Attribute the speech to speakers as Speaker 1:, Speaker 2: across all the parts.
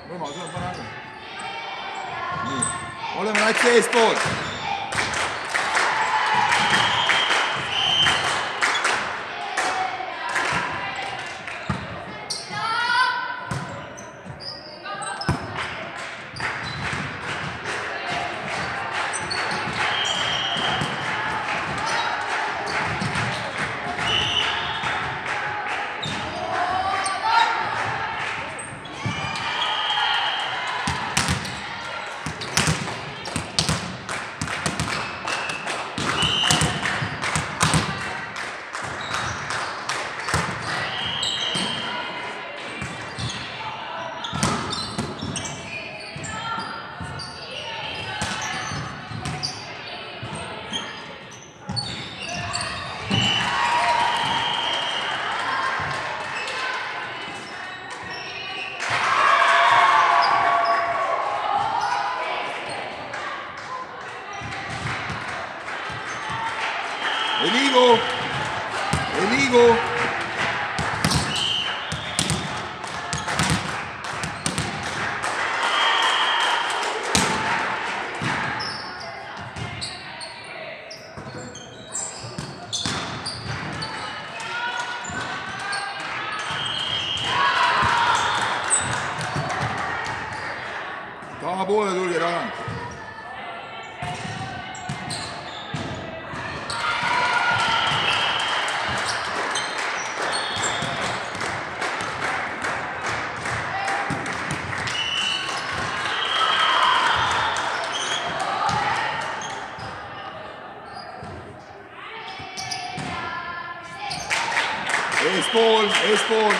Speaker 1: Võime sulle pane ära. Nii, oleme natsi eespool. Ei liigu! Ei liigu! Tahapoole tulge tagant. Eespool, eespool.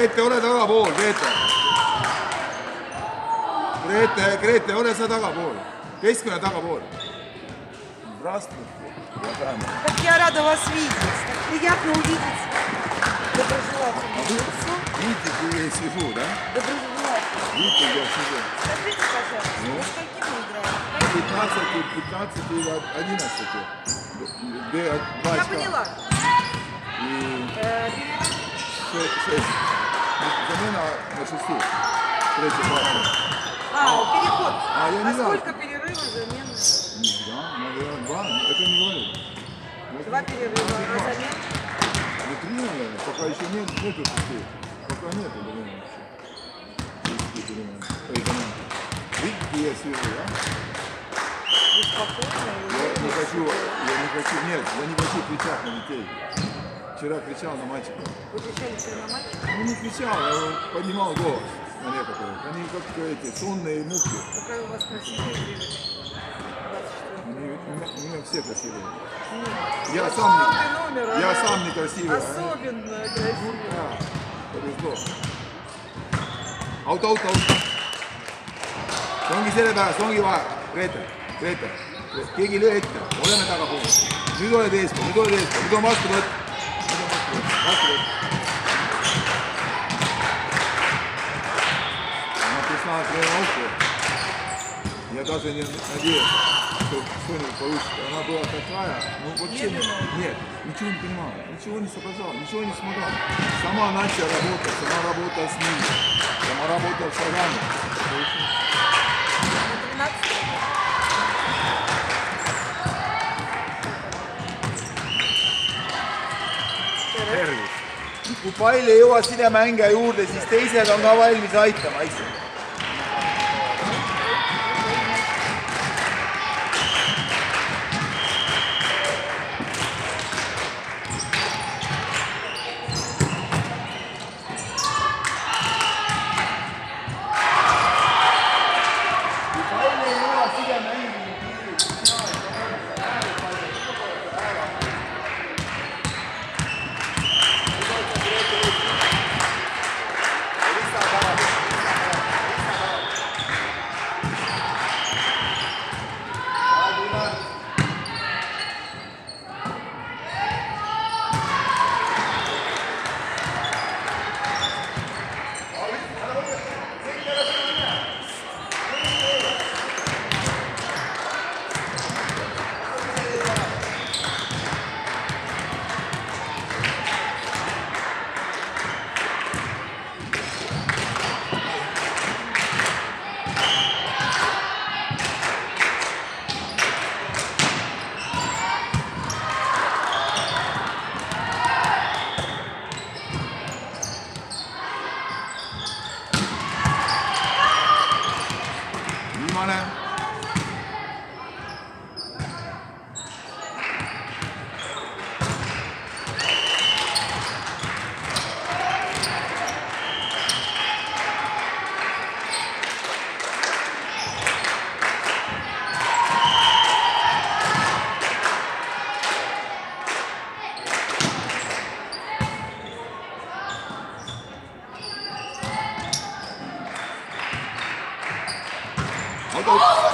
Speaker 1: Grete, ole tagapool, Grete. Grete, ole sa tagapool. Keskmine tagapool. Здравствуйте.
Speaker 2: Как я рада вас видеть. Так приятно увидеть доброжелательное лицо.
Speaker 1: Видите, где я сижу, да?
Speaker 2: Доброжелательное.
Speaker 1: Видите, где я сижу?
Speaker 2: Скажите, пожалуйста, во скольки мы играем?
Speaker 1: 15 и 11.
Speaker 2: Я поняла.
Speaker 1: И 6. Замена на 6. Третий партия.
Speaker 2: Переход.
Speaker 1: я не знаю.
Speaker 2: Сколько перерывов замены?
Speaker 1: Да, наверное, 2. Это не говорю.
Speaker 2: 2 перерыва на замену.
Speaker 1: Ну, 3, наверное. Пока еще нету 6. Пока нету, наверное, еще. Видите, я сижу, да?
Speaker 2: Вы спокойно.
Speaker 1: Я не хочу, нет, я не хочу кричать на детей. Вчера кричал на мальчиков.
Speaker 2: Вы кричали все на мать?
Speaker 1: Ну, не кричал, я поднимал голос на некоторых. Они как эти сонные мухи.
Speaker 2: Какая у вас красивая девочка.
Speaker 1: У меня все красивые.
Speaker 2: Я
Speaker 1: сам некрасивый.
Speaker 2: Особенно красивый.
Speaker 1: Да, повезло. Аут. Songi selle pärast, ongi vaja. Grete. Keegi ei löö ette. Oleme tagapool. Nüüd oled eespool. Nüüd on vastu võtt. Она пришла на тренировку. Я даже не надеялся, что что-нибудь получится. Она была такая, ну вообще нет, ничего не понимала, ничего не соображала, ничего не смогла. Сама начала работать, сама работала с ними, сама работала с шагами.
Speaker 2: На 13
Speaker 1: Kui pall ei jõua sidemängija juurde, siis teised on ka valmis aitama. Viimane. Out.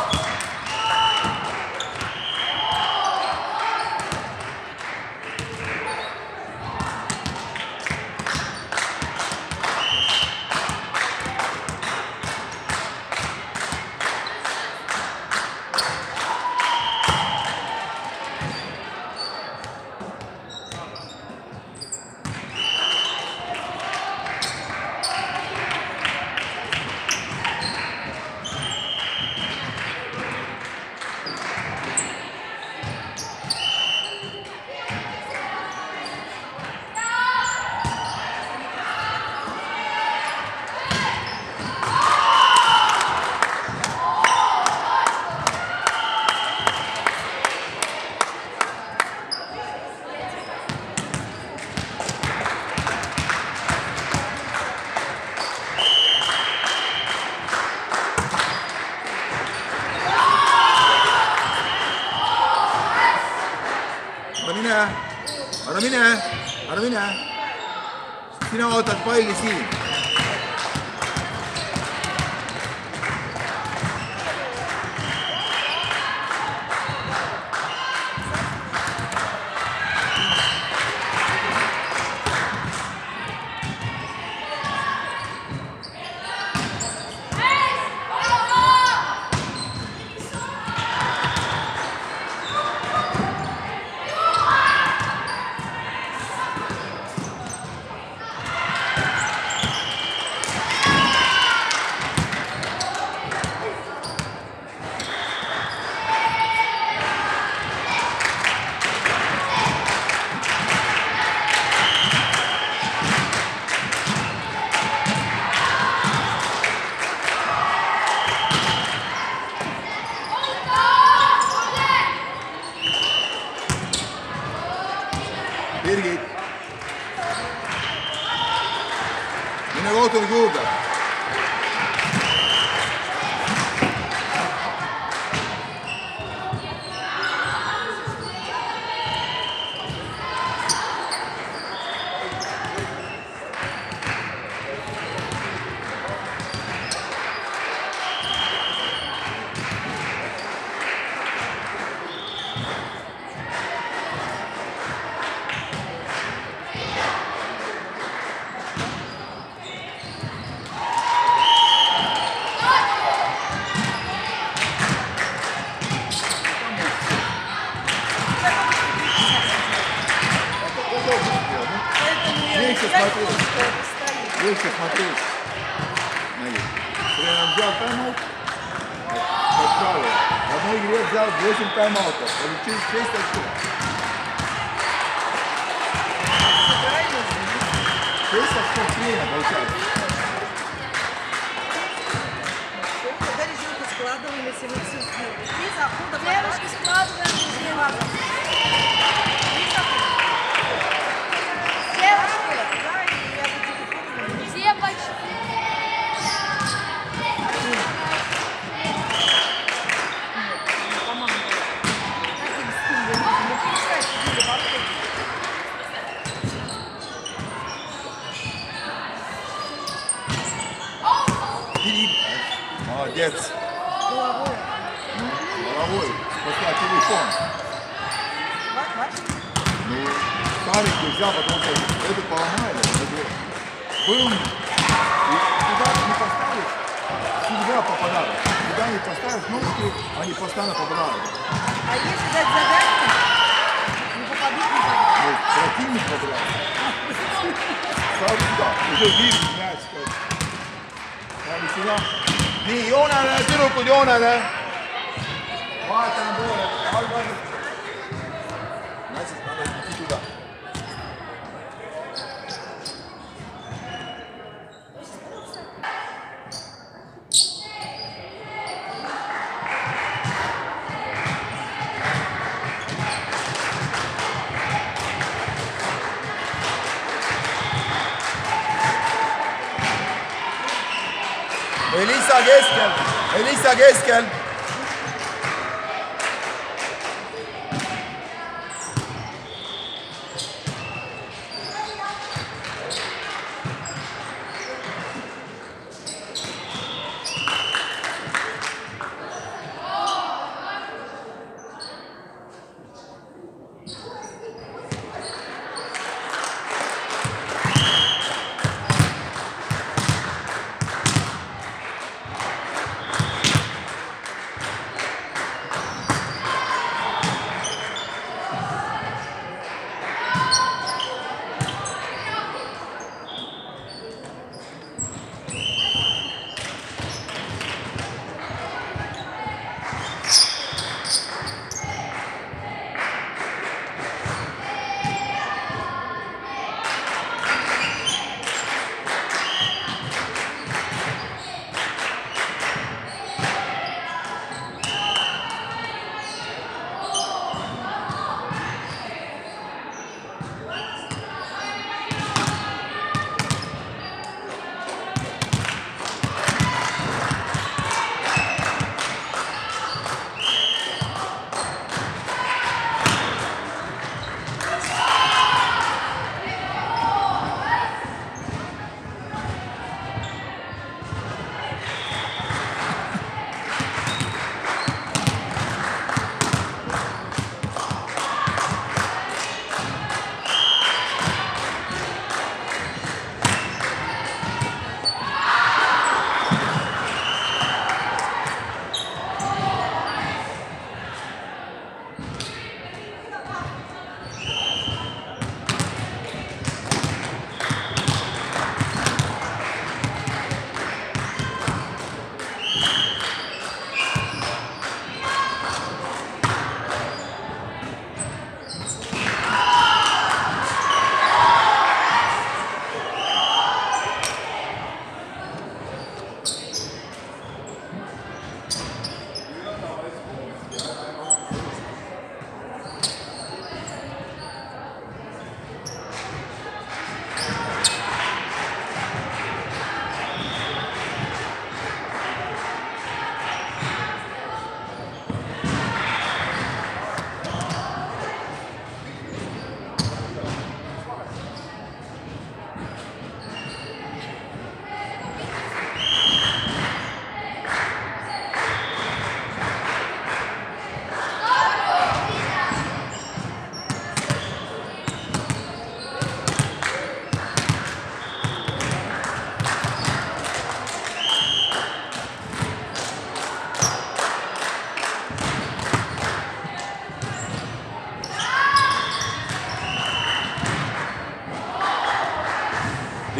Speaker 1: Ära mine. Sina ootad palli siin. Birgit. Yine otur burada.
Speaker 2: Поэтому я
Speaker 1: Меньше
Speaker 2: я
Speaker 1: смотри.
Speaker 2: толстая, достаю.
Speaker 1: Выше смотри. Смотри. Прям взял тайм-аут. Подправил. В одной игре взял 8 тайм-аутов. Получил 6 очков.
Speaker 2: Правильно?
Speaker 1: 6 очков время получается.
Speaker 2: Все, тогда резинку складываем, если мы все сделали. Три захода.
Speaker 3: Девушки складываем резинку. Девушки,
Speaker 2: Да, и я по телефону.
Speaker 3: девочки.
Speaker 2: Команда. Каким стилем? Ну, представь, сидели в автобусе.
Speaker 1: Филипп. Молодец.
Speaker 2: Головой.
Speaker 1: Головой. Спасла телефон.
Speaker 2: Бачишь?
Speaker 1: Ну, старый взял, потому что это поломали. Был. И туда не поставишь, всегда попадают. Куда не поставишь ножки, они постоянно попадают.
Speaker 2: А если дать задачу, не попадут, не попадут.
Speaker 1: Ну, противник попадает. Сразу сюда. Уже видишь мяч. Сразу сюда. Не, его надо, ты руку, его надо. Вот там было. Значит, надо идти туда. Elisa Geskel. Elisa Geskel.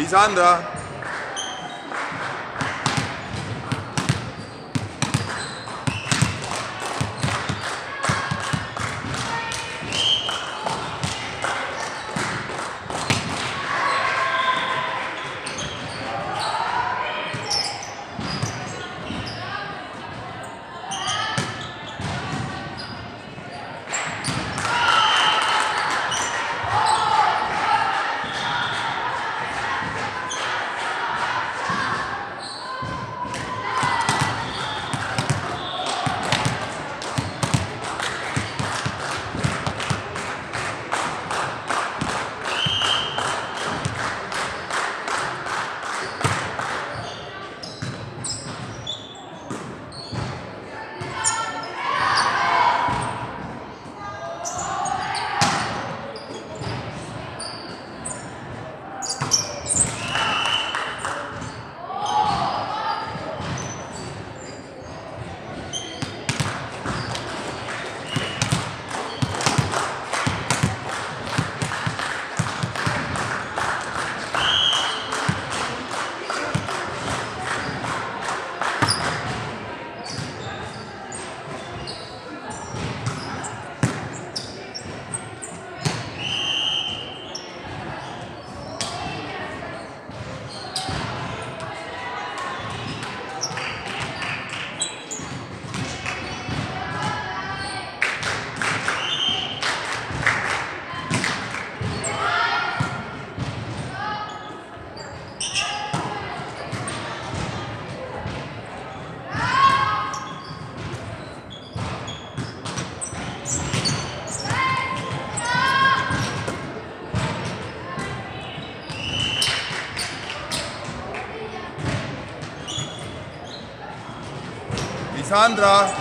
Speaker 1: Lisandra.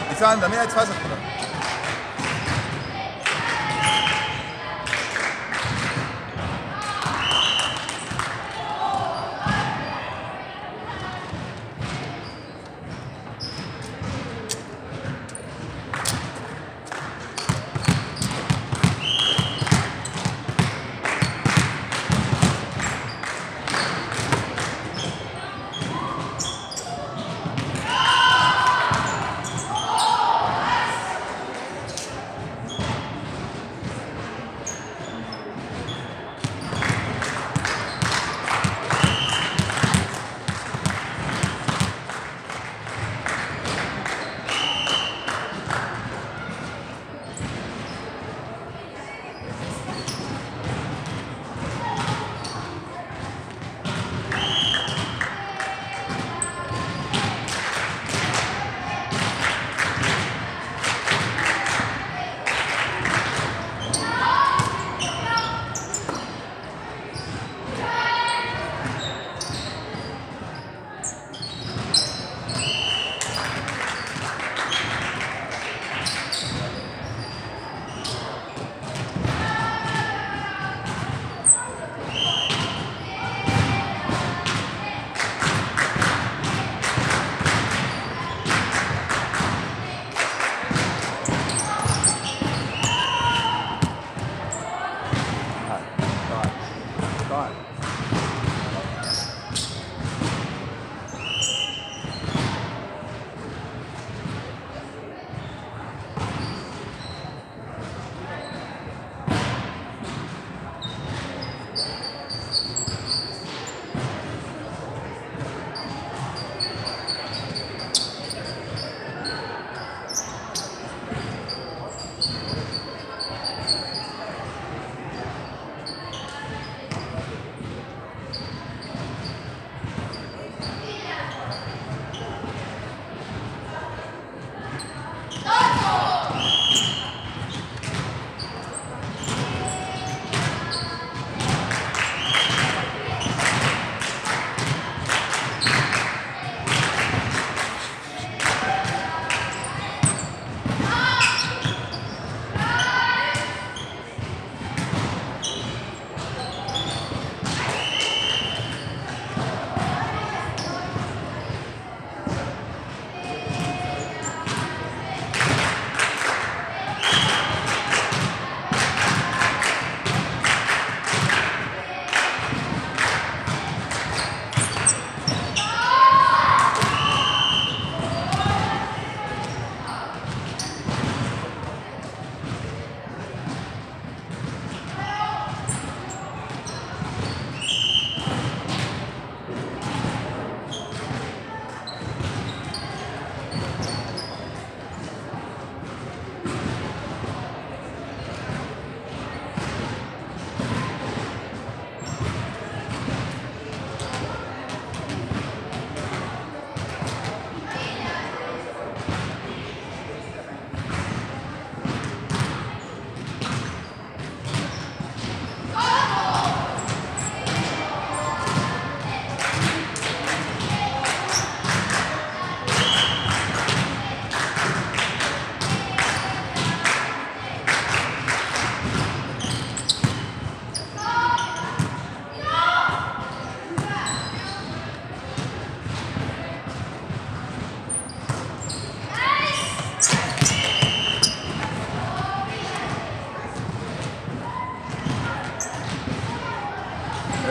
Speaker 1: Lisandra, mine jetzt vasakule.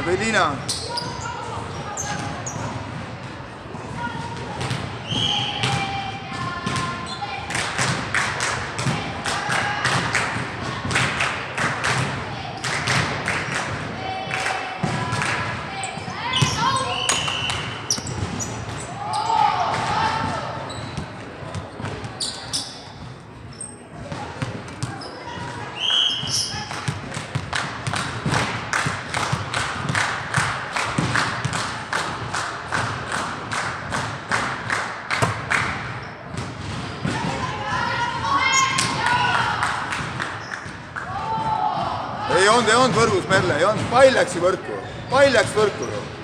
Speaker 1: Evelina. Ei olnud võrgus, Merle, ei olnud, pall läks ju võrku, pall läks võrku ju.